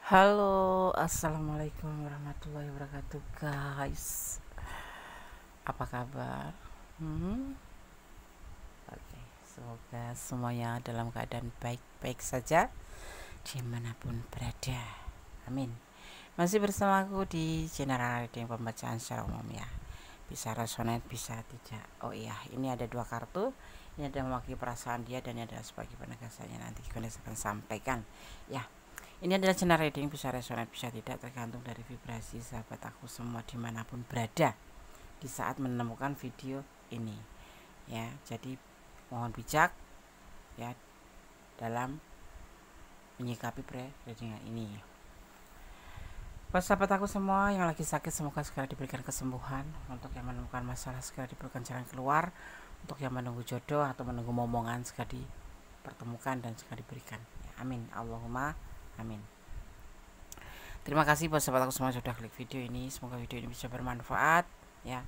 Halo, assalamualaikum warahmatullahi wabarakatuh, guys. Apa kabar? Oke, semoga semuanya dalam keadaan baik-baik saja dimanapun berada. Amin. Masih bersama aku di channel reading pembacaan secara umum ya. Bisa resonate, bisa tidak. Oh iya, ini ada dua kartu. Ini ada mewakili perasaan dia dan ini adalah sebagai penegasannya. Nanti Ganes akan sampaikan ya. Ini adalah channel reading, bisa resonate bisa tidak, tergantung dari vibrasi sahabat aku semua dimanapun berada di saat menemukan video ini ya. Jadi mohon bijak ya dalam menyikapi readingan ini. Buat sahabat aku semua yang lagi sakit, semoga segera diberikan kesembuhan. Untuk yang menemukan masalah, segera diberikan jalan keluar. Untuk yang menunggu jodoh atau menunggu momongan, segera dipertemukan dan segera diberikan ya, amin, Allahumma amin. Terima kasih buat sahabat aku semua sudah klik video ini. Semoga video ini bisa bermanfaat ya.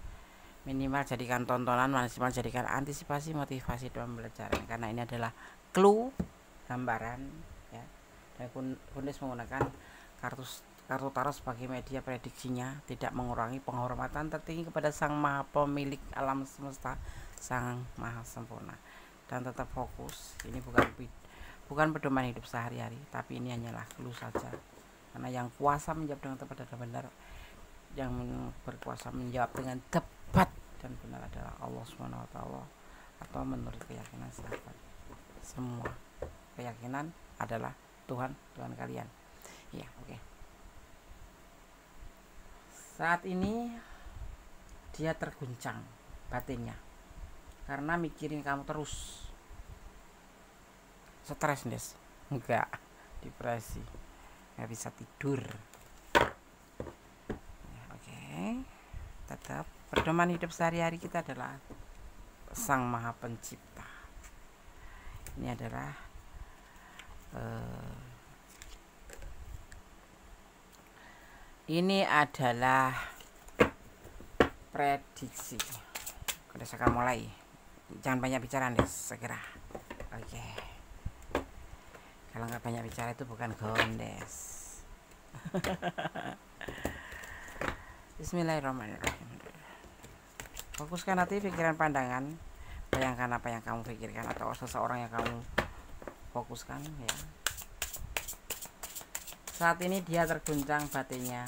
Minimal jadikan tontonan, maksimal jadikan antisipasi, motivasi dalam pembelajaran. Karena ini adalah clue, gambaran ya. Dan Ganes menggunakan kartu tarot sebagai media prediksinya, tidak mengurangi penghormatan tertinggi kepada Sang Maha Pemilik alam semesta, Sang Maha Sempurna. Dan tetap fokus. Ini bukan pedoman hidup sehari-hari, tapi ini hanyalah clue saja. Karena yang kuasa menjawab dengan tepat dan benar, yang berkuasa menjawab dengan tepat dan benar adalah Allah Subhanahu wa Ta'ala, atau menurut keyakinan sahabat semua. Keyakinan adalah Tuhan kalian ya. Oke. Saat ini dia terguncang batinnya karena mikirin kamu terus. Stres Des? Enggak, depresi, nggak bisa tidur ya. Oke. Tetap pedoman hidup sehari-hari kita adalah Sang Maha Pencipta. Ini adalah prediksi. Udah sekarang mulai, jangan banyak bicara Des, segera. Oke. Kalau nggak banyak bicara itu bukan Gondes. Bismillahirrahmanirrahim. Fokuskan hati, pikiran, pandangan. Bayangkan apa yang kamu pikirkan atau seseorang yang kamu fokuskan ya. Saat ini dia terguncang batinnya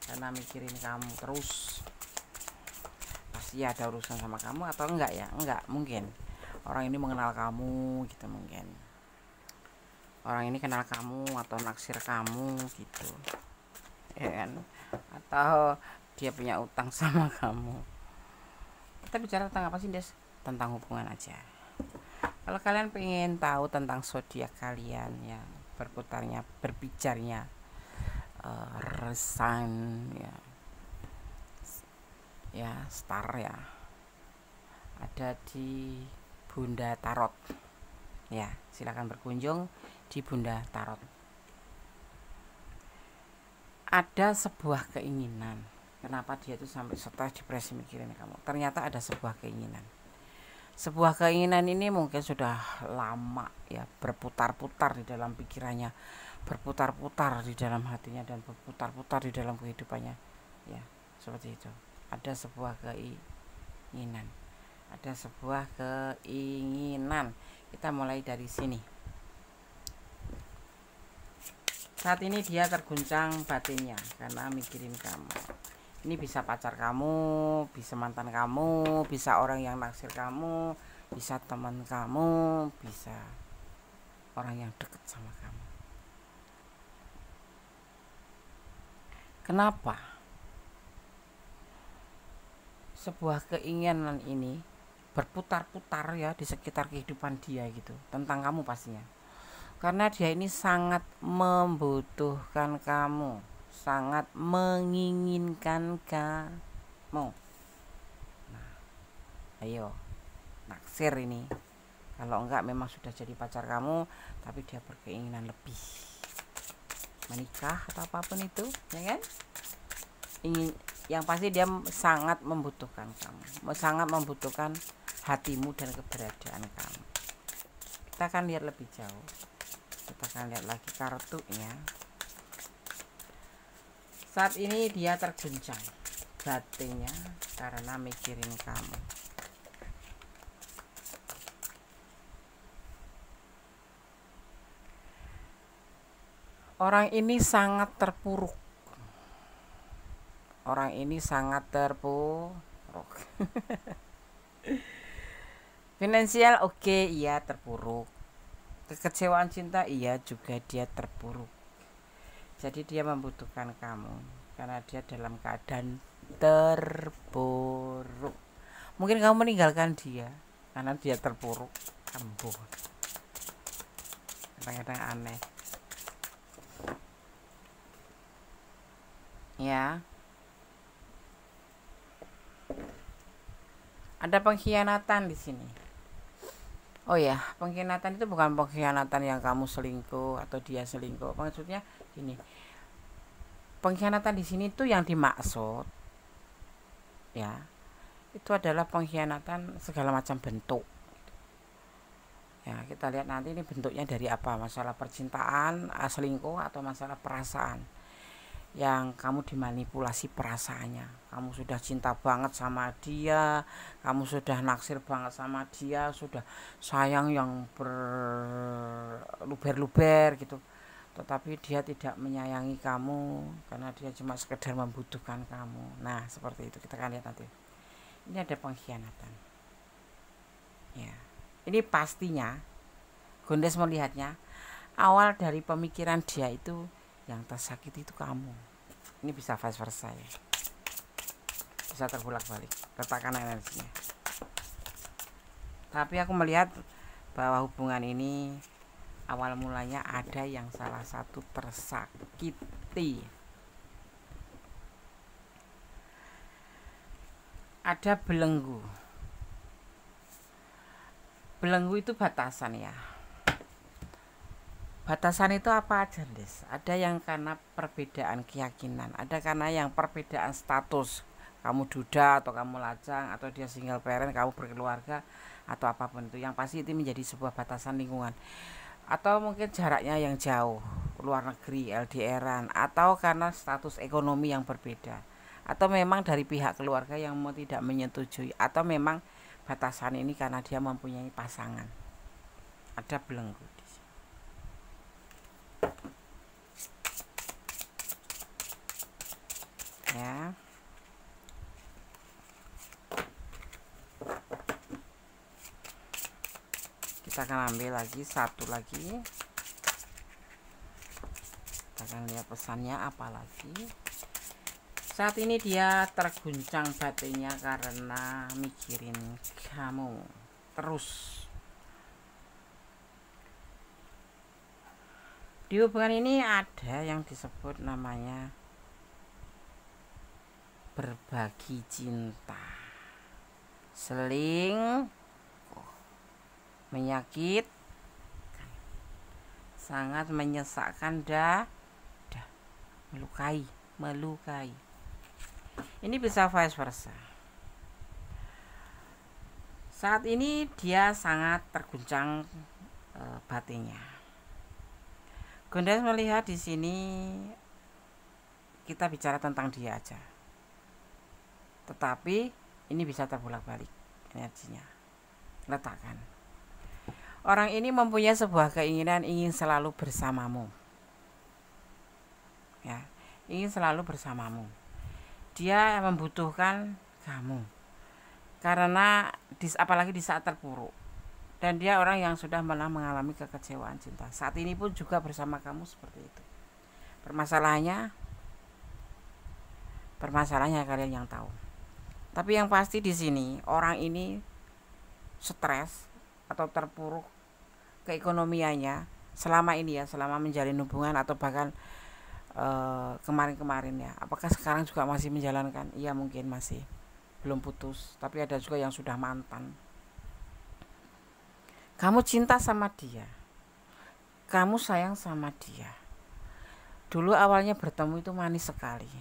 karena mikirin kamu terus. Pasti ada urusan sama kamu atau enggak ya? Enggak, mungkin orang ini mengenal kamu gitu, mungkin orang ini kenal kamu atau naksir kamu gitu ya kan, atau dia punya utang sama kamu. Kita bicara tentang apa sih Des? Tentang hubungan aja. Kalau kalian pengen tahu tentang zodiak kalian ya, berbicaranya resign ya star ya, ada di Bunda Tarot ya. Silakan berkunjung di Bunda Tarot. Ada sebuah keinginan. Kenapa dia itu sampai stres, depresi mikirin kamu? Ternyata ada sebuah keinginan. Sebuah keinginan ini mungkin sudah lama ya, berputar-putar di dalam pikirannya, berputar-putar di dalam hatinya, dan berputar-putar di dalam kehidupannya ya, seperti itu. Ada sebuah keinginan. Ada sebuah keinginan. Kita mulai dari sini. Saat ini dia terguncang batinnya karena mikirin kamu. Ini bisa pacar kamu, bisa mantan kamu, bisa orang yang naksir kamu, bisa teman kamu, bisa orang yang dekat sama kamu. Kenapa? Sebuah keinginan ini berputar-putar ya di sekitar kehidupan dia gitu, tentang kamu pastinya. Karena dia ini sangat membutuhkan kamu, sangat menginginkan kamu. Nah, ayo naksir ini. Kalau enggak memang sudah jadi pacar kamu, tapi dia berkeinginan lebih, menikah atau apapun itu ya kan. Yang pasti dia sangat membutuhkan kamu, sangat membutuhkan hatimu dan keberadaan kamu. Kita akan lihat lebih jauh. Kita akan lihat lagi kartunya. Saat ini dia terguncang batinnya karena mikirin kamu. Orang ini sangat terpuruk. Orang ini sangat terpuruk. Finansial oke, iya terpuruk. Kekecewaan cinta iya juga dia terpuruk. Jadi dia membutuhkan kamu karena dia dalam keadaan terpuruk. Mungkin kamu meninggalkan dia karena dia terpuruk. Kambuh. Kadang-kadang aneh. Ya. Ada pengkhianatan di sini. Oh ya, pengkhianatan itu bukan pengkhianatan yang kamu selingkuh atau dia selingkuh. Maksudnya gini. Pengkhianatan di sini tuh yang dimaksud ya. Itu adalah pengkhianatan segala macam bentuk. Ya, kita lihat nanti ini bentuknya dari apa? Masalah percintaan, selingkuh atau masalah perasaan. Yang kamu dimanipulasi perasaannya, kamu sudah cinta banget sama dia, kamu sudah naksir banget sama dia, sudah sayang yang berluber-luber gitu, tetapi dia tidak menyayangi kamu karena dia cuma sekedar membutuhkan kamu. Nah seperti itu kita akan lihat nanti. Ini ada pengkhianatan ya. Ini pastinya Gondes melihatnya awal dari pemikiran dia itu yang tersakiti itu kamu. Ini bisa vice versa ya, bisa terbolak-balik letakkan energinya. Tapi aku melihat bahwa hubungan ini awal mulanya ada yang salah satu tersakiti. Ada belenggu. Belenggu itu batasan ya. Batasan itu apa aja, Des? Ada yang karena perbedaan keyakinan, ada karena yang perbedaan status. Kamu duda atau kamu lajang atau dia single parent, kamu berkeluarga atau apapun itu. Yang pasti itu menjadi sebuah batasan lingkungan. Atau mungkin jaraknya yang jauh, luar negeri, LDRan, atau karena status ekonomi yang berbeda. Atau memang dari pihak keluarga yang mau tidak menyetujui, atau memang batasan ini karena dia mempunyai pasangan. Ada belenggu. Ya. Kita akan ambil lagi satu lagi. Kita akan lihat pesannya apa lagi. Saat ini dia terguncang batinnya karena mikirin kamu terus. Di hubungan ini ada yang disebut namanya berbagi cinta, seling, menyakitkan, sangat menyesakkan, melukai. Ini bisa vice versa. Saat ini dia sangat terguncang batinnya. Gondes melihat di sini kita bicara tentang dia aja. Tetapi ini bisa terbolak-balik energinya. Letakkan. Orang ini mempunyai sebuah keinginan ingin selalu bersamamu. Ya, ingin selalu bersamamu. Dia membutuhkan kamu. Karena apalagi di saat terpuruk. Dan dia orang yang sudah pernah mengalami kekecewaan cinta. Saat ini pun juga bersama kamu seperti itu. Permasalahannya kalian yang tahu. Tapi yang pasti di sini orang ini stres atau terpuruk keekonomiannya selama ini ya, selama menjalin hubungan atau bahkan kemarin-kemarin ya. Apakah sekarang juga masih menjalankan? Iya mungkin masih, belum putus. Tapi ada juga yang sudah mantan. Kamu cinta sama dia, kamu sayang sama dia. Dulu awalnya bertemu itu manis sekali,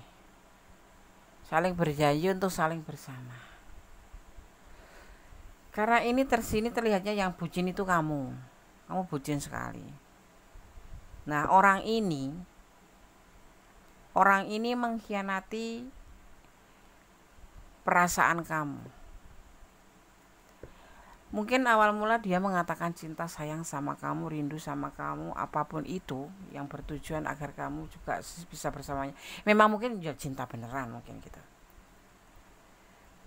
saling berjanji untuk saling bersama. Karena ini tersini terlihatnya yang bucin itu kamu bucin sekali. Nah orang orang ini mengkhianati perasaan kamu. Mungkin awal mula dia mengatakan cinta sayang sama kamu, rindu sama kamu, apapun itu yang bertujuan agar kamu juga bisa bersamanya. Memang mungkin juga cinta beneran mungkin gitu.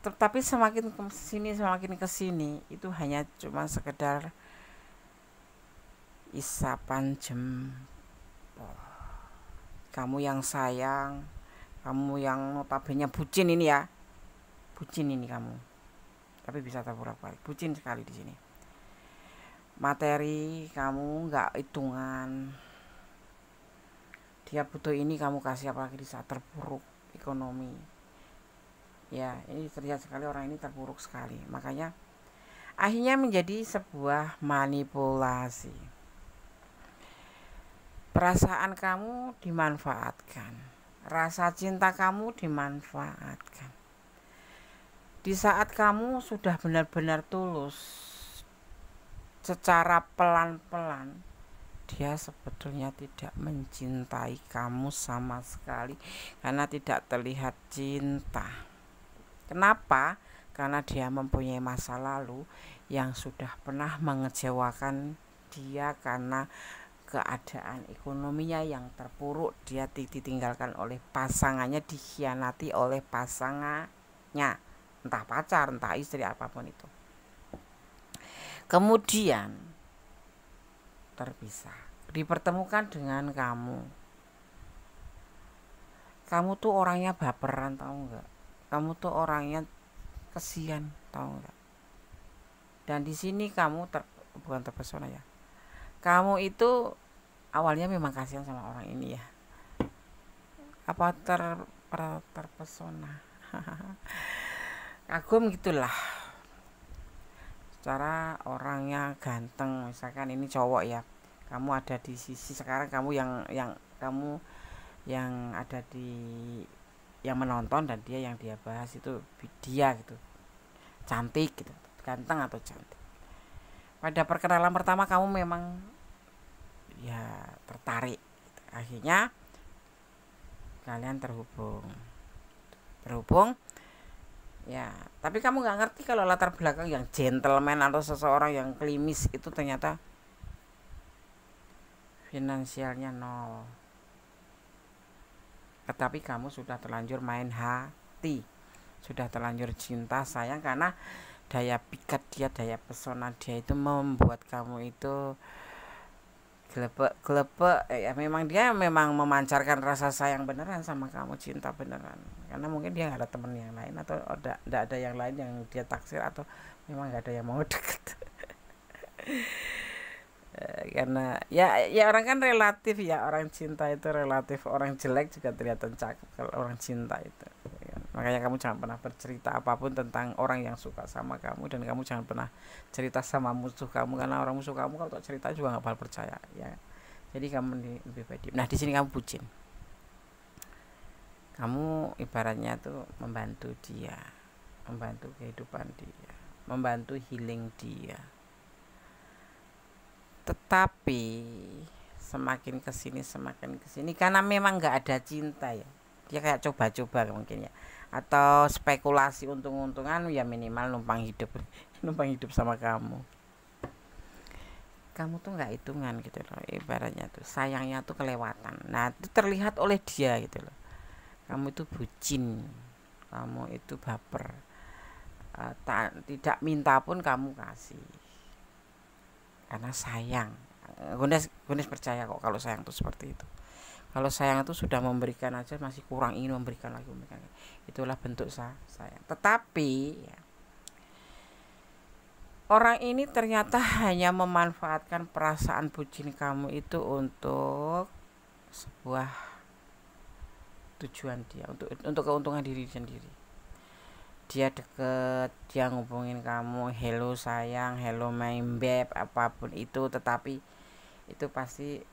Tapi semakin kesini itu hanya cuma sekedar isapan jempol. Kamu yang sayang, kamu yang notabene bucin ini ya, bucin ini kamu. Tapi bisa terbolak-balik, bucin sekali di sini. Materi kamu nggak hitungan. Dia butuh ini kamu kasih, apalagi di saat terpuruk ekonomi. Ya, ini terlihat sekali orang ini terpuruk sekali. Makanya akhirnya menjadi sebuah manipulasi. Perasaan kamu dimanfaatkan, rasa cinta kamu dimanfaatkan. Di saat kamu sudah benar-benar tulus, secara pelan-pelan, dia sebetulnya tidak mencintai kamu sama sekali karena tidak terlihat cinta. Kenapa? Karena dia mempunyai masa lalu yang sudah pernah mengecewakan dia karena keadaan ekonominya yang terpuruk. Dia ditinggalkan oleh pasangannya, dikhianati oleh pasangannya, entah pacar, entah istri, apapun itu. Kemudian terpisah, dipertemukan dengan kamu. Kamu tuh orangnya baperan, tahu nggak? Kamu tuh orangnya kesian, tahu nggak? Dan di sini kamu bukan terpesona ya. Kamu itu awalnya memang kasihan sama orang ini ya. Apa terpesona? Kagum gitulah. Secara orangnya ganteng, misalkan ini cowok ya. Kamu ada di sisi sekarang, kamu kamu yang ada di yang menonton, dan dia yang dia bahas itu dia gitu. Cantik gitu, ganteng atau cantik. Pada perkenalan pertama kamu memang ya tertarik gitu. Akhirnya kalian terhubung ya, tapi kamu nggak ngerti kalau latar belakang yang gentleman atau seseorang yang klimis itu ternyata finansialnya nol. Tetapi kamu sudah terlanjur main hati, sudah terlanjur cinta sayang, karena daya pikat dia, daya pesona dia itu membuat kamu itu gelepek ya. Memang dia memancarkan rasa sayang beneran sama kamu, cinta beneran, karena mungkin dia nggak ada temen yang lain, atau tidak ada yang lain yang dia taksir, atau memang nggak ada yang mau deket. Karena ya orang kan relatif ya, orang cinta itu relatif. Orang jelek juga kelihatan cakep kalau orang cinta itu ya. Makanya kamu jangan pernah bercerita apapun tentang orang yang suka sama kamu, dan kamu jangan pernah cerita sama musuh kamu, karena orang musuh kamu kalau cerita juga nggak bakal percaya ya. Jadi kamu lebih baik. Nah, di sini kamu bucin. Kamu ibaratnya tuh membantu dia, membantu kehidupan dia, membantu healing dia. Tetapi semakin kesini karena memang nggak ada cinta ya, dia kayak coba-coba mungkin ya, atau spekulasi untung-untungan ya, minimal numpang hidup sama kamu tuh nggak hitungan gitu loh, ibaratnya tuh sayangnya tuh kelewatan. Nah, itu terlihat oleh dia gitu loh. Kamu itu bucin, kamu itu baper, tidak minta pun kamu kasih karena sayang. Gunes percaya kok kalau sayang itu seperti itu. Kalau sayang itu sudah memberikan aja masih kurang, ingin memberikan lagi. Itulah bentuk sayang. Tetapi ya, orang ini ternyata hanya memanfaatkan perasaan bucin kamu itu untuk sebuah tujuan dia, untuk keuntungan diri sendiri. Dia deket, dia ngubungin kamu, hello sayang, hello my babe, apapun itu, tetapi itu pasti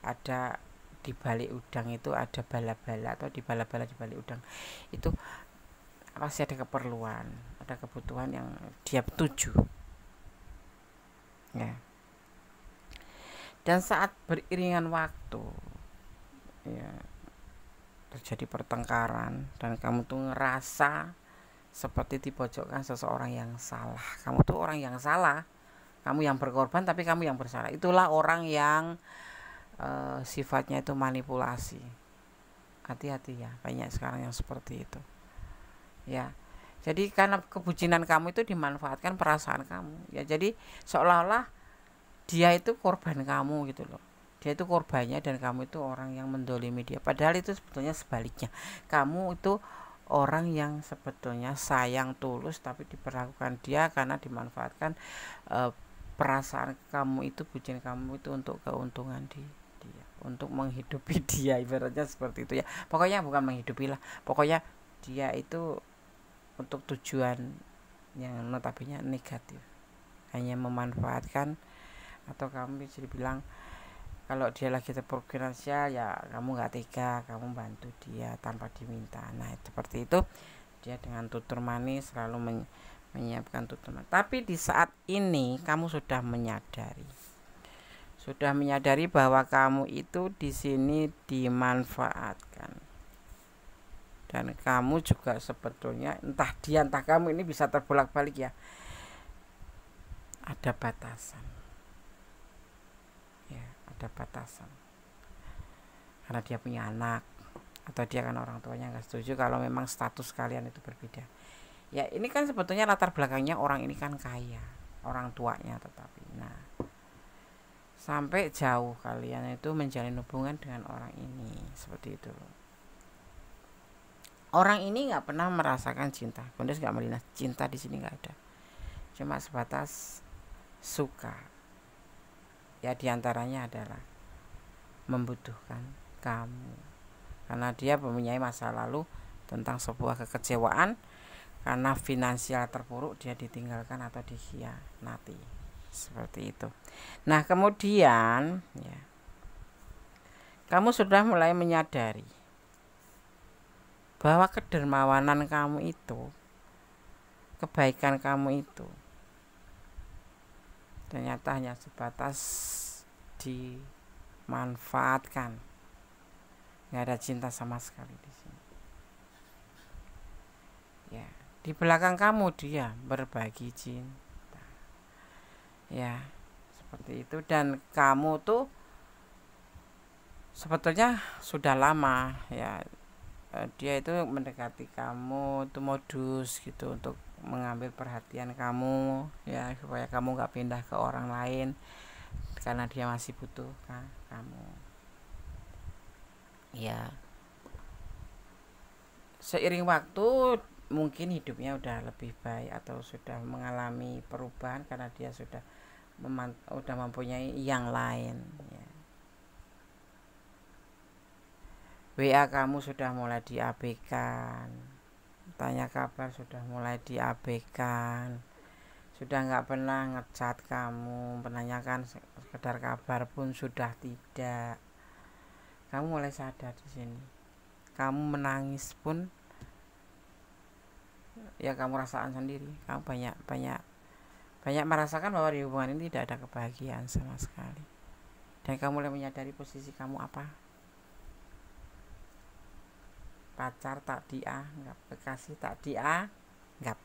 ada di balik udang itu ada bala-bala, atau di bala-bala di balik udang itu pasti ada keperluan, ada kebutuhan yang dia tuju ya. Dan saat beriringan waktu ya, terjadi pertengkaran dan kamu tuh ngerasa seperti dipojokkan seseorang yang salah. Kamu tuh orang yang salah, kamu yang berkorban tapi kamu yang bersalah. Itulah orang yang sifatnya itu manipulasi. Hati-hati ya, banyak sekarang yang seperti itu ya. Jadi karena kebucinan kamu itu dimanfaatkan perasaan kamu ya, jadi seolah-olah dia itu korban kamu gitu loh. Dia itu korbannya dan kamu itu orang yang mendolimi dia, padahal itu sebetulnya sebaliknya. Kamu itu orang yang sebetulnya sayang tulus tapi diperlakukan dia karena dimanfaatkan perasaan kamu itu, bucin kamu itu untuk keuntungan dia, untuk menghidupi dia, ibaratnya seperti itu ya. Pokoknya bukan menghidupi lah, pokoknya dia itu untuk tujuan yang notabene negatif, hanya memanfaatkan. Atau kamu bisa dibilang kalau dia lagi terpuruk finansial ya kamu nggak tega, kamu bantu dia tanpa diminta. Nah seperti itu, dia dengan tutur manis selalu menyiapkan tutur manis. Tapi di saat ini kamu sudah menyadari bahwa kamu itu di sini dimanfaatkan. Dan kamu juga sebetulnya entah dia entah kamu ini bisa terbolak-balik ya, ada batasan ya, ada batasan karena dia punya anak atau dia kan orang tuanya nggak setuju kalau memang status kalian itu berbeda ya. Ini kan sebetulnya latar belakangnya orang ini kan kaya, orang tuanya, tetapi nah sampai jauh kalian itu menjalin hubungan dengan orang ini seperti itu. Orang ini nggak pernah merasakan cinta. Kondes nggak melihat cinta di sini, nggak ada. Cuma sebatas suka. Ya diantaranya adalah membutuhkan kamu. Karena dia mempunyai masa lalu tentang sebuah kekecewaan karena finansial terpuruk, dia ditinggalkan atau dikhianati. Seperti itu. Nah kemudian ya, kamu sudah mulai menyadari bahwa kedermawanan kamu itu, kebaikan kamu itu ternyata hanya sebatas dimanfaatkan, nggak ada cinta sama sekali di sini. Ya, di belakang kamu dia berbagi cinta, ya seperti itu. Dan kamu tuh sebetulnya sudah lama ya. Dia itu mendekati kamu itu modus gitu untuk mengambil perhatian kamu ya, supaya kamu nggak pindah ke orang lain karena dia masih butuh kamu ya. Seiring waktu mungkin hidupnya udah lebih baik atau sudah mengalami perubahan karena dia sudah mempunyai yang lain ya. WA kamu sudah mulai diabaikan, tanya kabar sudah mulai diabaikan, sudah nggak pernah ngechat kamu, menanyakan sekedar kabar pun sudah tidak. Kamu mulai sadar di sini. Kamu menangis pun ya kamu rasakan sendiri. Kamu banyak merasakan bahwa di hubungan ini tidak ada kebahagiaan sama sekali. Dan kamu mulai menyadari posisi kamu apa. Pacar tak dianggap, kekasih tak dianggap,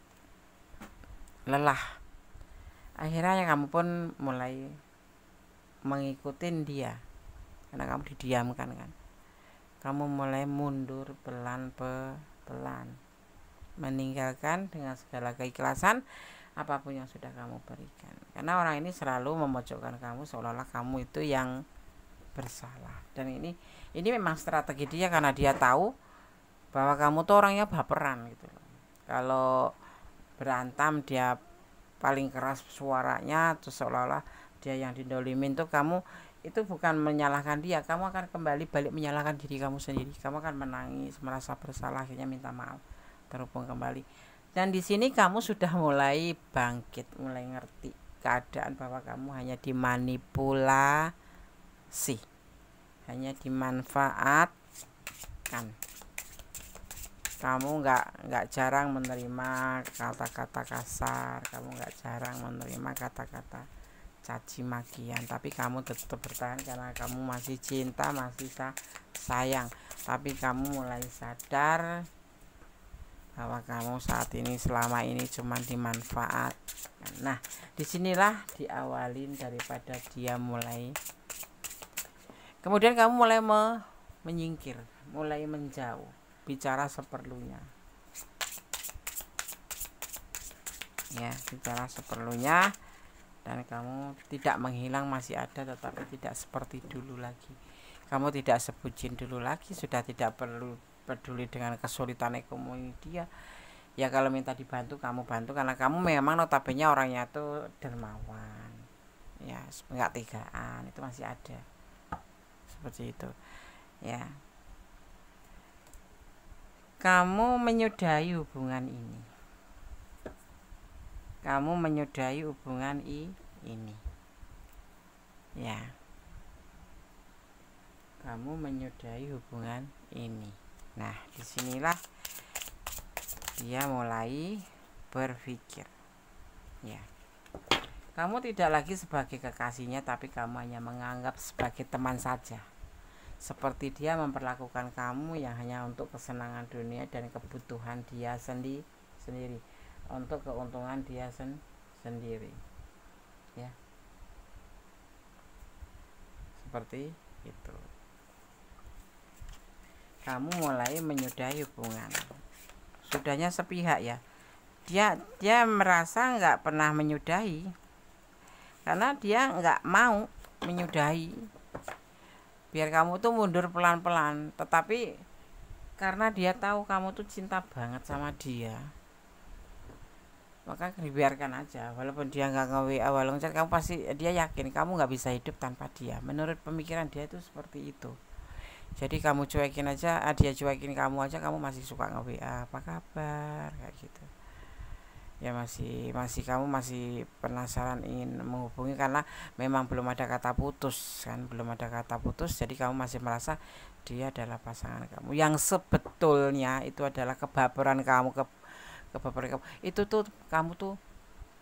lelah. Akhirnya kamu pun mulai mengikutin dia karena kamu didiamkan kan. Kamu mulai mundur pelan-pelan, meninggalkan dengan segala keikhlasan apapun yang sudah kamu berikan. Karena orang ini selalu memojokkan kamu seolah-olah kamu itu yang bersalah. Dan ini memang strategi dia karena dia tahu bahwa kamu tuh orangnya baperan gitu loh. Kalau berantem dia paling keras suaranya, terus seolah-olah dia yang didolimin tuh kamu itu bukan menyalahkan dia, kamu akan kembali balik menyalahkan diri kamu sendiri. Kamu akan menangis, merasa bersalah, akhirnya minta maaf, terhubung kembali. Dan di sini kamu sudah mulai bangkit, mulai ngerti keadaan bahwa kamu hanya dimanipulasi, hanya dimanfaatkan. Kamu nggak jarang menerima kata-kata kasar, kamu nggak jarang menerima kata-kata caci makian, tapi kamu tetap bertahan karena kamu masih cinta, masih sayang. tapi kamu mulai sadar bahwa kamu saat ini selama ini cuma dimanfaat. Nah, disinilah diawalin daripada dia mulai, kemudian kamu mulai menyingkir, mulai menjauh, bicara seperlunya. Ya, bicara seperlunya, dan kamu tidak menghilang, masih ada, tetapi tidak seperti dulu lagi. Kamu tidak sebutin dulu lagi, sudah tidak perlu peduli dengan kesulitan ekonomi dia. Ya kalau minta dibantu kamu bantu, karena kamu memang notabene orangnya tuh dermawan, ya nggak tegaan, itu masih ada seperti itu. Ya, kamu menyudahi hubungan ini, kamu menyudahi hubungan ini, ya, kamu menyudahi hubungan ini. Nah, disinilah dia mulai berpikir, ya, kamu tidak lagi sebagai kekasihnya, tapi kamu hanya menganggap sebagai teman saja. Seperti dia memperlakukan kamu yang hanya untuk kesenangan dunia dan kebutuhan dia sendiri, untuk keuntungan dia sendiri, ya, seperti itu. Kamu mulai menyudahi hubungan, sudahnya sepihak, ya. Dia merasa nggak pernah menyudahi, karena dia nggak mau menyudahi, biar kamu tuh mundur pelan-pelan. Tetapi karena dia tahu kamu tuh cinta banget sama dia, maka dibiarkan aja. Walaupun dia nggak nge-WA, walaupun kamu pasti, dia yakin kamu nggak bisa hidup tanpa dia. Menurut pemikiran dia itu seperti itu. Jadi kamu cuekin aja, dia cuekin kamu aja, kamu masih suka nge-WA, apa kabar, kayak gitu. Ya masih kamu masih penasaran ingin menghubungi, karena memang belum ada kata putus kan, belum ada kata putus. Jadi kamu masih merasa dia adalah pasangan kamu, yang sebetulnya itu adalah kebaperan kamu, kebaperan kamu itu tuh, kamu tuh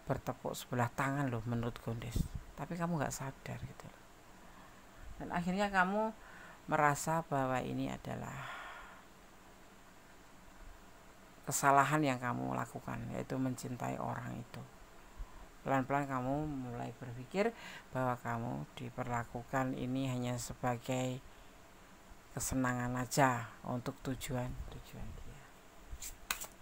bertepuk sebelah tangan loh menurut Gondes, tapi kamu nggak sadar gitu loh. Dan akhirnya kamu merasa bahwa ini adalah kesalahan yang kamu lakukan, yaitu mencintai orang itu. Pelan-pelan kamu mulai berpikir bahwa kamu diperlakukan ini hanya sebagai kesenangan aja, untuk tujuan dia.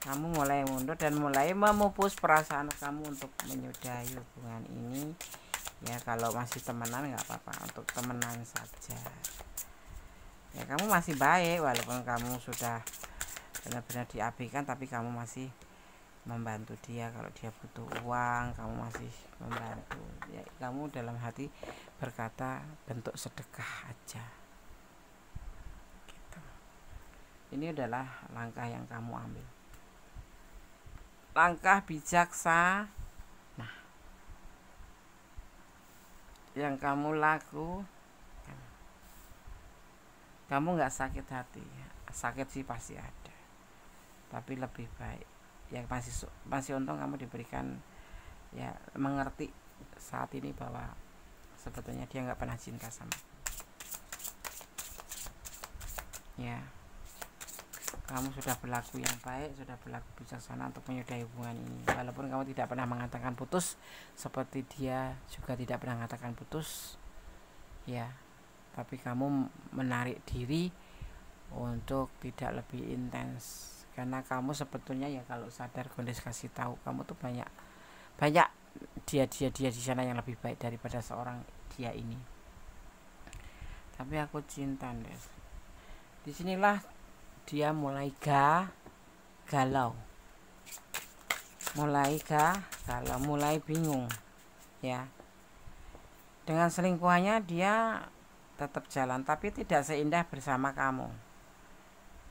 Kamu mulai mundur dan mulai memupus perasaan kamu untuk menyudahi hubungan ini. Ya kalau masih temenan nggak apa-apa, untuk temenan saja. Ya kamu masih baik, walaupun kamu sudah benar-benar diabaikan, tapi kamu masih membantu dia. Kalau dia butuh uang, kamu masih membantu. Ya kamu dalam hati berkata bentuk sedekah aja gitu. Ini adalah langkah yang kamu ambil, langkah bijaksana yang kamu lakukan. Kamu nggak sakit hati, sakit sih pasti ada, tapi lebih baik ya, masih untung kamu diberikan, ya, mengerti saat ini bahwa sebetulnya dia nggak pernah cinta sama, ya. Kamu sudah berlaku yang baik, sudah berlaku bijaksana untuk menyudahi hubungan ini. Walaupun kamu tidak pernah mengatakan putus, seperti dia juga tidak pernah mengatakan putus, ya, tapi kamu menarik diri untuk tidak lebih intens. Karena kamu sebetulnya, ya kalau sadar, Gondes kasih tahu, kamu tuh banyak dia di sana yang lebih baik daripada seorang dia ini. Tapi aku cinta, Des. Disinilah dia mulai galau, mulai bingung, ya. Dengan selingkuhannya dia tetap jalan, tapi tidak seindah bersama kamu.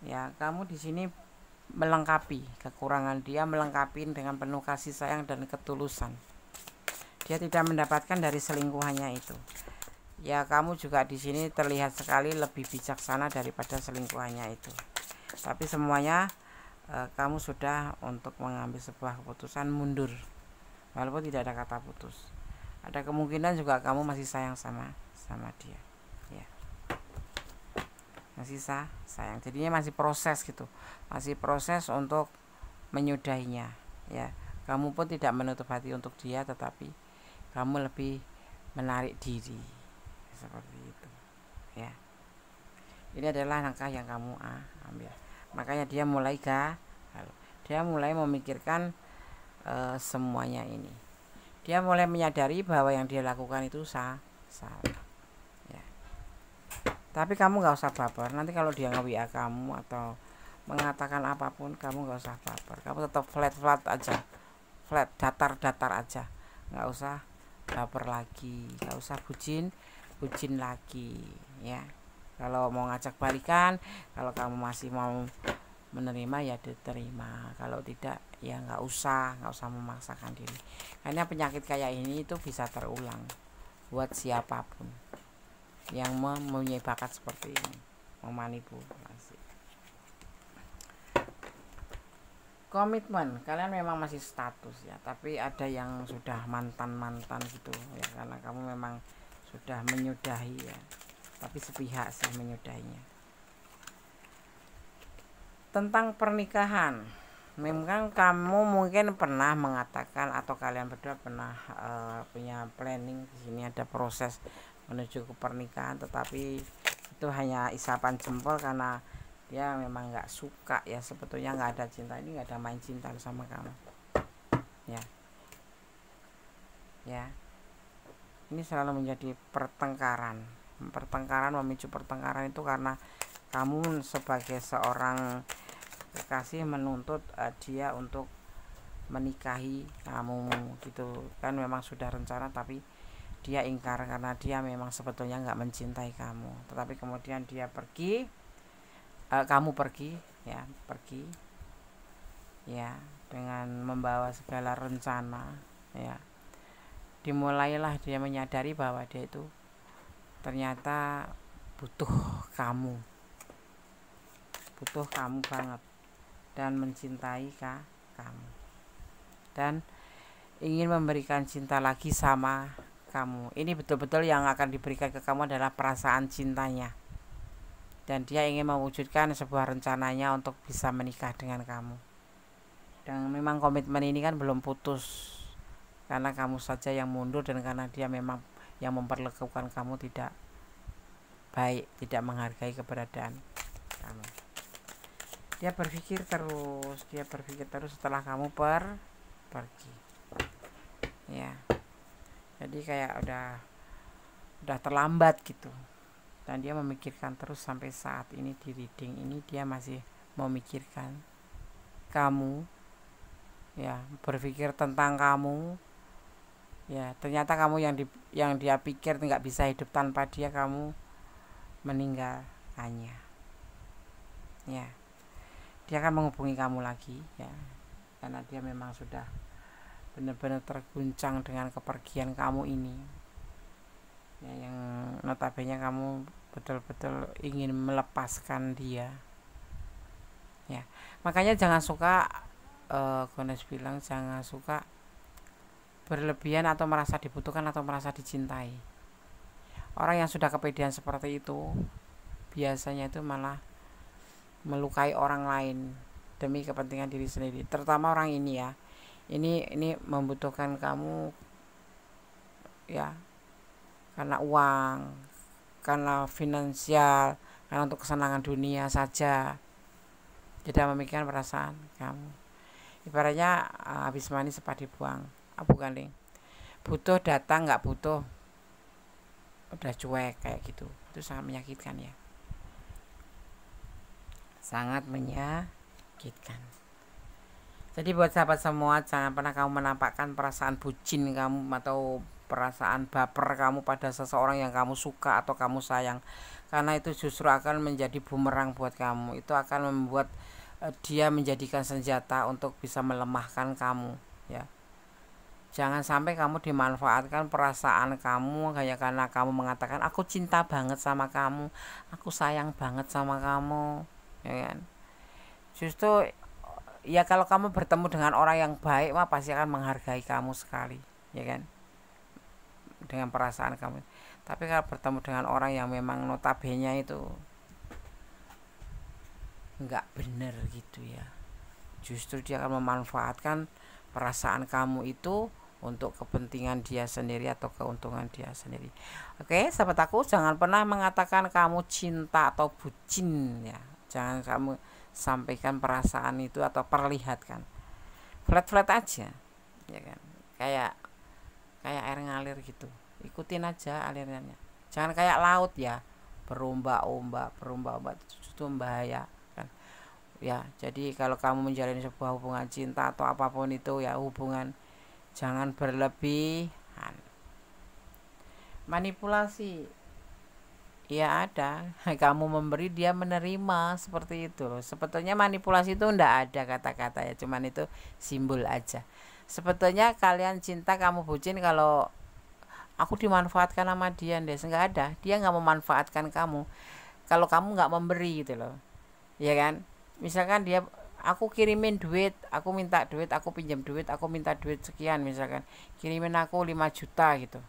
Ya, kamu di sini melengkapi kekurangan dia, melengkapi dengan penuh kasih sayang dan ketulusan. Dia tidak mendapatkan dari selingkuhannya itu. Ya, kamu juga di sini terlihat sekali lebih bijaksana daripada selingkuhannya itu. Tapi semuanya kamu sudah untuk mengambil sebuah keputusan mundur, walaupun tidak ada kata putus. Ada kemungkinan juga kamu masih sayang sama dia, ya. masih sayang, jadinya masih proses gitu, masih proses untuk menyudahinya ya. Kamu pun tidak menutup hati untuk dia, tetapi kamu lebih menarik diri seperti itu ya. Ini adalah langkah yang kamu ambil. Makanya dia mulai dia mulai memikirkan semuanya ini. Dia mulai menyadari bahwa yang dia lakukan itu salah ya. Tapi kamu gak usah baper. Nanti kalau dia nge-WA kamu atau mengatakan apapun, kamu gak usah baper. Kamu tetap flat aja, flat, datar aja, gak usah baper lagi, gak usah bucin lagi ya. Kalau mau ngajak balikan, kalau kamu masih mau menerima ya diterima, kalau tidak ya nggak usah memaksakan diri. Karena penyakit kayak ini itu bisa terulang buat siapapun yang mempunyai bakat seperti ini, memanipulasi. Komitmen, kalian memang masih status ya, tapi ada yang sudah mantan gitu ya, karena kamu memang sudah menyudahi ya, tapi sepihak sih menyudahinya. Tentang pernikahan, memang kamu mungkin pernah mengatakan atau kalian berdua pernah punya planning di sini ada proses menuju ke pernikahan, tetapi itu hanya isapan jempol karena dia memang nggak suka ya, sebetulnya nggak ada cinta, ini nggak ada main cinta sama kamu ya. Ini selalu menjadi pertengkaran, memicu pertengkaran itu karena kamu sebagai seorang kekasih menuntut dia untuk menikahi kamu gitu kan, memang sudah rencana tapi dia ingkar karena dia memang sebetulnya nggak mencintai kamu, tetapi kemudian dia pergi, kamu pergi ya dengan membawa segala rencana ya. Dimulailah dia menyadari bahwa dia itu ternyata butuh kamu banget dan mencintai kamu dan ingin memberikan cinta lagi sama kamu. Ini betul-betul yang akan diberikan ke kamu adalah perasaan cintanya, dan dia ingin mewujudkan sebuah rencananya untuk bisa menikah dengan kamu. Dan memang komitmen ini kan belum putus karena kamu saja yang mundur, dan karena dia memang yang memperlakukan kamu tidak baik, tidak menghargai keberadaan kamu. Dia berpikir terus setelah kamu pergi ya. Jadi kayak udah terlambat gitu, dan dia memikirkan terus sampai saat ini di reading ini dia masih memikirkan kamu ya, berpikir tentang kamu ya. Ternyata kamu yang dia pikir nggak bisa hidup tanpa dia, kamu meninggalkannya ya. Dia akan menghubungi kamu lagi ya, karena dia memang sudah benar-benar terguncang dengan kepergian kamu ini ya, yang notabene kamu betul-betul ingin melepaskan dia ya. Makanya jangan suka Gones bilang jangan suka berlebihan atau merasa dibutuhkan atau merasa dicintai. Orang yang sudah kepedean seperti itu biasanya itu malah melukai orang lain demi kepentingan diri sendiri, terutama orang ini ya. Ini membutuhkan kamu ya karena uang, karena finansial, karena untuk kesenangan dunia saja, tidak memikirkan perasaan kamu. Ibaratnya habis mani sempat dibuang, bukan ding, butuh datang, nggak butuh udah cuek kayak gitu. Itu sangat menyakitkan ya, sangat menyakitkan. Jadi buat sahabat semua, jangan pernah kamu menampakkan perasaan bucin kamu atau perasaan baper kamu pada seseorang yang kamu suka atau kamu sayang, karena itu justru akan menjadi bumerang buat kamu. Itu akan membuat dia menjadikan senjata untuk bisa melemahkan kamu ya. Jangan sampai kamu dimanfaatkan perasaan kamu hanya karena kamu mengatakan aku cinta banget sama kamu, aku sayang banget sama kamu ya kan. Justru ya kalau kamu bertemu dengan orang yang baik mah pasti akan menghargai kamu sekali ya kan, dengan perasaan kamu. Tapi kalau bertemu dengan orang yang memang notabene itu nggak bener gitu ya. Justru dia akan memanfaatkan perasaan kamu itu untuk kepentingan dia sendiri atau keuntungan dia sendiri. Oke, sahabat aku, jangan pernah mengatakan kamu cinta atau bucin ya. Jangan kamu sampaikan perasaan itu atau perlihatkan. Flat-flat aja, ya kan? Kayak air ngalir gitu. Ikutin aja alirannya. Jangan kayak laut ya, berombak-ombak itu bahaya kan. Ya, jadi kalau kamu menjalin sebuah hubungan cinta atau apapun itu ya, hubungan, jangan berlebihan. Manipulasi ya ada. Kamu memberi, dia menerima, seperti itu loh. Sebetulnya manipulasi itu ndak ada kata-kata ya, cuman itu simbol aja. Sebetulnya kalian cinta, kamu bucin kalau aku dimanfaatkan sama dia, nggak ada. Dia nggak memanfaatkan kamu kalau kamu nggak memberi gitu loh, ya kan. Misalkan dia, aku kirimin duit, aku minta duit, aku pinjam duit, aku minta duit sekian, misalkan kirimin aku 5 juta gitu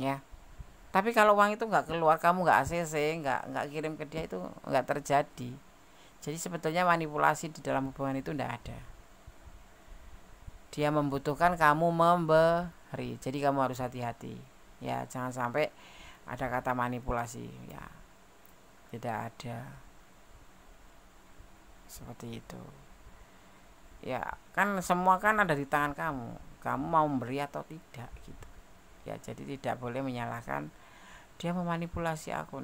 ya. Tapi kalau uang itu nggak keluar, kamu nggak ACC, nggak kirim ke dia, itu nggak terjadi. Jadi sebetulnya manipulasi di dalam hubungan itu nggak ada. Dia membutuhkan, kamu memberi, jadi kamu harus hati-hati ya, jangan sampai ada kata manipulasi ya, tidak ada seperti itu ya. Kan semua kan ada di tangan kamu mau memberi atau tidak gitu ya. Jadi tidak boleh menyalahkan dia memanipulasi aku,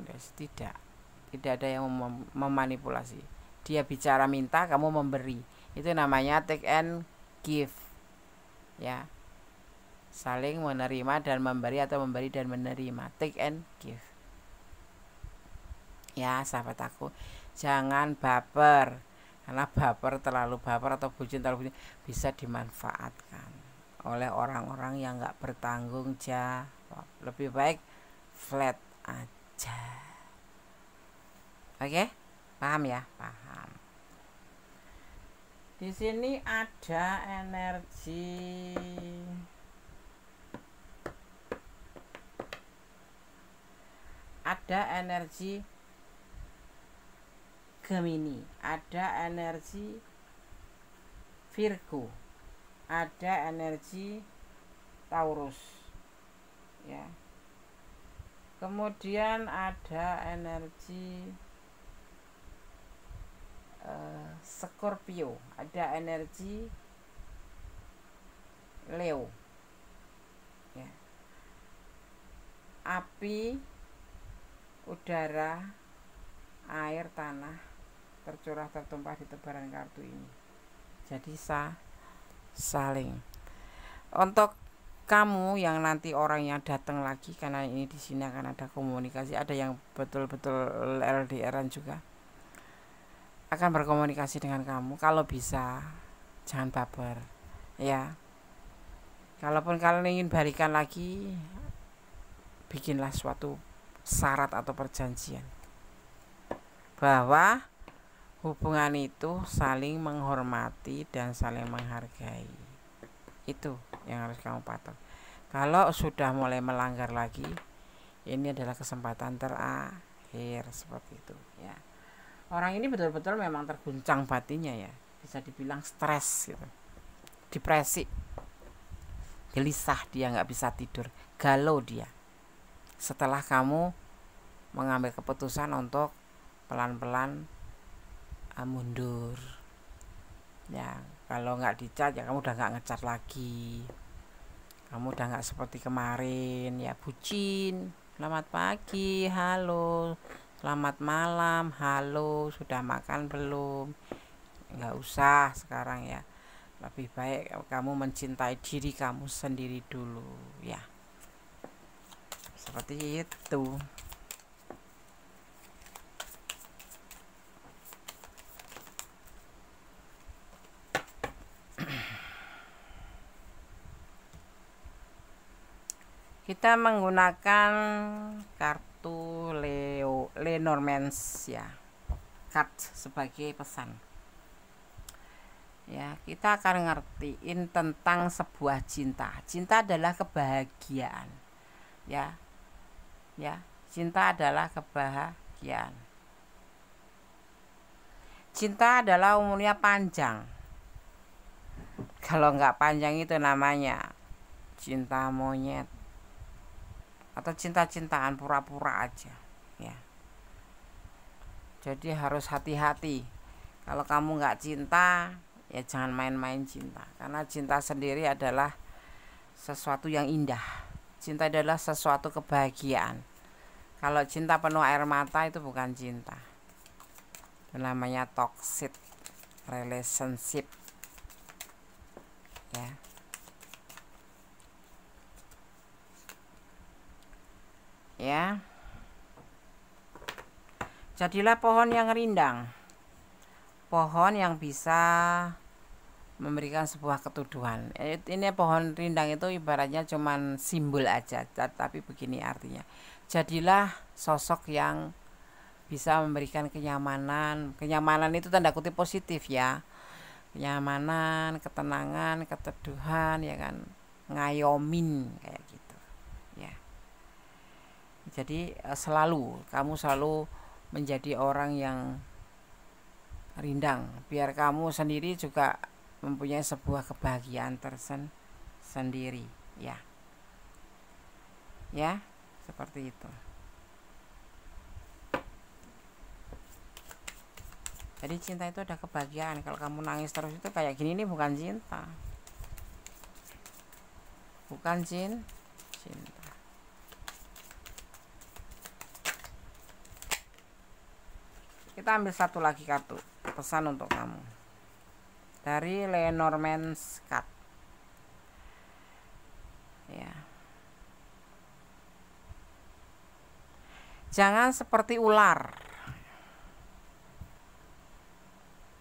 tidak ada yang memanipulasi. Dia bicara minta, kamu memberi, itu namanya take and give ya, saling menerima dan memberi, atau memberi dan menerima, take and give ya. Sahabat aku, jangan baper, karena terlalu baper atau bucin terlalu bucin bisa dimanfaatkan oleh orang-orang yang nggak bertanggung jawab. Lebih baik flat aja. Oke, paham ya? Paham. Di sini ada energi Gemini, ada energi Virgo, ada energi Taurus ya. Kemudian ada energi Scorpio, ada energi Leo ya. Api, udara, air, tanah tercurah tertumpah di tebaran kartu ini. Jadi saling. Untuk kamu yang nanti orang yang datang lagi, karena ini di sini akan ada komunikasi, ada yang betul-betul LDRan juga akan berkomunikasi dengan kamu. Kalau bisa jangan baper ya. Kalaupun kalian ingin balikan lagi, bikinlah suatu syarat atau perjanjian bahwa hubungan itu saling menghormati dan saling menghargai. Itu yang harus kamu patok. Kalau sudah mulai melanggar lagi, ini adalah kesempatan terakhir, seperti itu ya. Orang ini betul-betul memang terguncang batinnya ya, bisa dibilang stres gitu, depresi, gelisah, dia nggak bisa tidur, galau dia. Setelah kamu mengambil keputusan untuk pelan-pelan mundur ya. Kalau nggak dicat ya, kamu udah nggak ngecat lagi, kamu udah nggak seperti kemarin ya, bucin, selamat pagi, halo, selamat malam, halo, sudah makan belum, nggak usah sekarang ya. Lebih baik kamu mencintai diri kamu sendiri dulu ya, seperti itu. Kita menggunakan kartu Lenormand ya, card sebagai pesan ya. Kita akan ngertiin tentang sebuah cinta. Cinta adalah kebahagiaan ya, cinta adalah kebahagiaan. Cinta adalah umurnya panjang. Kalau nggak panjang itu namanya cinta monyet atau cinta-cintaan pura-pura aja ya. Jadi harus hati-hati. Kalau kamu nggak cinta, ya jangan main-main cinta. Karena cinta sendiri adalah sesuatu yang indah. Cinta adalah sesuatu kebahagiaan. Kalau cinta penuh air mata itu bukan cinta. Itu namanya toxic relationship. Ya. Ya. Jadilah pohon yang rindang. Pohon yang bisa memberikan sebuah ketuduhan. Ini pohon rindang itu ibaratnya cuman simbol aja, tapi begini artinya. Jadilah sosok yang bisa memberikan kenyamanan. Kenyamanan itu tanda kutip positif ya. Kenyamanan, ketenangan, keteduhan ya kan. Ngayomin kayak gitu. Ya. Jadi kamu selalu menjadi orang yang rindang, biar kamu sendiri juga mempunyai sebuah kebahagiaan tersendiri ya. Ya, seperti itu. Jadi cinta itu ada kebahagiaan. Kalau kamu nangis terus itu kayak gini, ini bukan cinta. Bukan cinta. Kita ambil satu lagi kartu pesan untuk kamu dari Lenormand Scott ya. Jangan seperti ular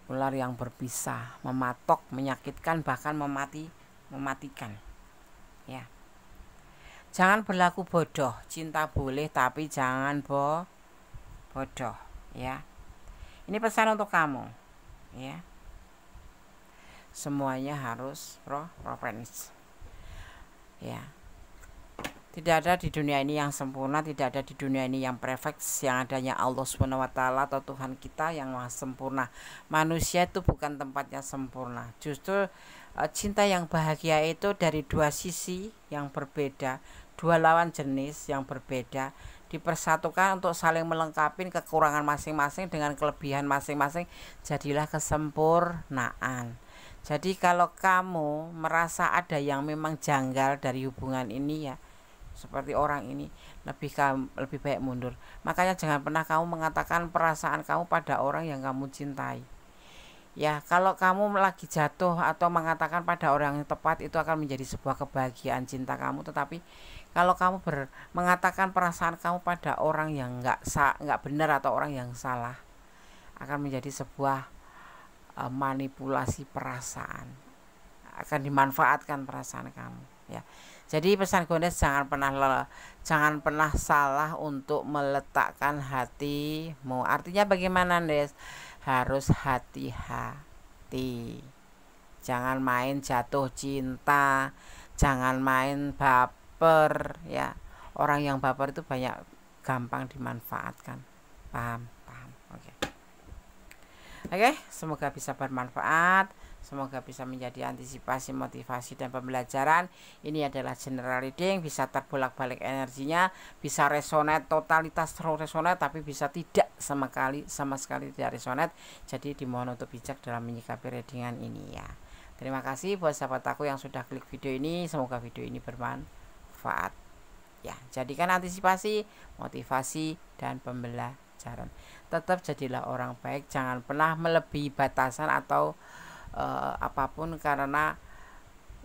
yang berbisa, mematok, menyakitkan, bahkan mematikan ya. Jangan berlaku bodoh. Cinta boleh tapi jangan bodoh ya. Ini pesan untuk kamu ya. Semuanya harus reference ya. Tidak ada di dunia ini yang sempurna, tidak ada di dunia ini yang perfect. Yang adanya Allah SWT atau Tuhan kita yang maha sempurna. Manusia itu bukan tempatnya sempurna. Justru cinta yang bahagia itu dari dua sisi yang berbeda, dua lawan jenis yang berbeda, dipersatukan untuk saling melengkapi kekurangan masing-masing dengan kelebihan masing-masing. Jadilah kesempurnaan. Jadi kalau kamu merasa ada yang memang janggal dari hubungan ini ya, seperti orang ini, lebih baik mundur. Makanya jangan pernah kamu mengatakan perasaan kamu pada orang yang kamu cintai. Ya, kalau kamu lagi jatuh atau mengatakan pada orang yang tepat, itu akan menjadi sebuah kebahagiaan cinta kamu. Tetapi kalau kamu mengatakan perasaan kamu pada orang yang nggak benar atau orang yang salah, akan menjadi sebuah manipulasi perasaan. Akan dimanfaatkan perasaan kamu. Ya, jadi pesan Gondes, jangan pernah salah untuk meletakkan hatimu. Artinya bagaimana, Des? Harus hati-hati. Jangan main jatuh cinta, jangan main baper ya. Orang yang baper itu gampang dimanfaatkan. Paham? Oke, semoga bisa bermanfaat. Semoga bisa menjadi antisipasi, motivasi, dan pembelajaran. Ini adalah general reading, bisa terbolak-balik energinya, bisa resonate, totalitas resonate, tapi bisa tidak sama sekali tidak resonate. Jadi dimohon untuk bijak dalam menyikapi readingan ini ya. Terima kasih buat sahabat aku yang sudah klik video ini. Semoga video ini bermanfaat. Ya, jadikan antisipasi, motivasi, dan pembelajaran. Tetap jadilah orang baik, jangan pernah melebihi batasan atau apapun, karena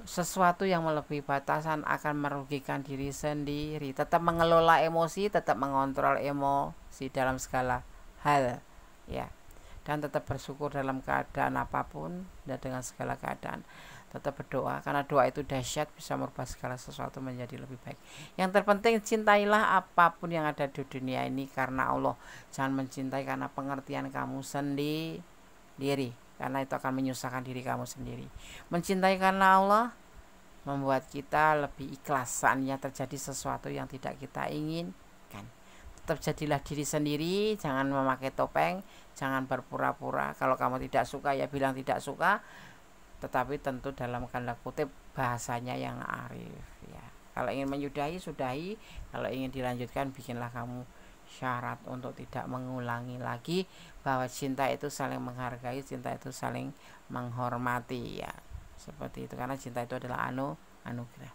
sesuatu yang melebihi batasan akan merugikan diri sendiri. Tetap mengelola emosi, tetap mengontrol emosi dalam segala hal ya, dan tetap bersyukur dalam keadaan apapun dan dengan segala keadaan. Tetap berdoa, karena doa itu dahsyat, bisa merubah segala sesuatu menjadi lebih baik. Yang terpenting, cintailah apapun yang ada di dunia ini karena Allah. Jangan mencintai karena pengertian kamu sendiri, karena itu akan menyusahkan diri kamu sendiri. Mencintai karena Allah membuat kita lebih ikhlas saatnya terjadi sesuatu yang tidak kita inginkan. tetap jadilah diri sendiri, jangan memakai topeng, jangan berpura-pura. Kalau kamu tidak suka ya bilang tidak suka, tetapi tentu dalam tanda kutip bahasanya yang arif ya. Kalau ingin menyudahi, sudahi. Kalau ingin dilanjutkan, bikinlah kamu syarat untuk tidak mengulangi lagi, bahwa cinta itu saling menghargai, cinta itu saling menghormati ya, seperti itu. Karena cinta itu adalah anugerah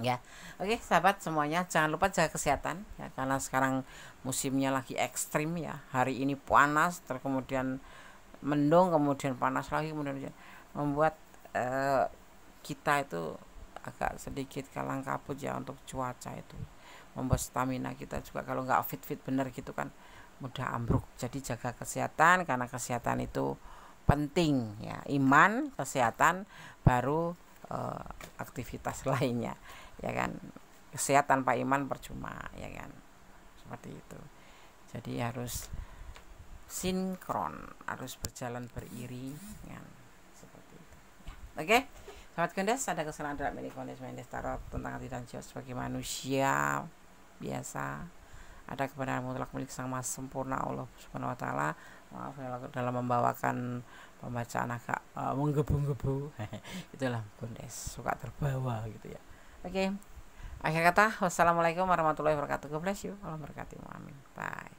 ya. Oke sahabat semuanya, jangan lupa jaga kesehatan ya, karena sekarang musimnya lagi ekstrim ya. Hari ini panas, terus kemudian mendung, kemudian panas lagi, kemudian membuat kita itu agak sedikit kalang kabut ya untuk cuaca itu, membuat stamina kita juga kalau nggak fit bener gitu kan mudah ambruk. Jadi jaga kesehatan, karena kesehatan itu penting ya. Iman, kesehatan, baru aktivitas lainnya ya kan. Sehat tanpa iman percuma ya kan, seperti itu. Jadi harus sinkron, harus berjalan beriri ya, seperti itu ya. Oke sahabat Gondes, ada kesalahan dalam ini Gondes Mendes Tarot tentang hati dan jiwa sebagai manusia biasa. Ada kebenaran mutlak milik Sang Maha Sempurna Allah Subhanahu wa taala. Maaf dalam membawakan pembacaan agak menggebu-gebu. Itulah Gondes, suka terbawa gitu ya. Oke. Akhir kata, wassalamualaikum warahmatullahi wabarakatuh. God bless you. Allah berkati. Amin. Bye.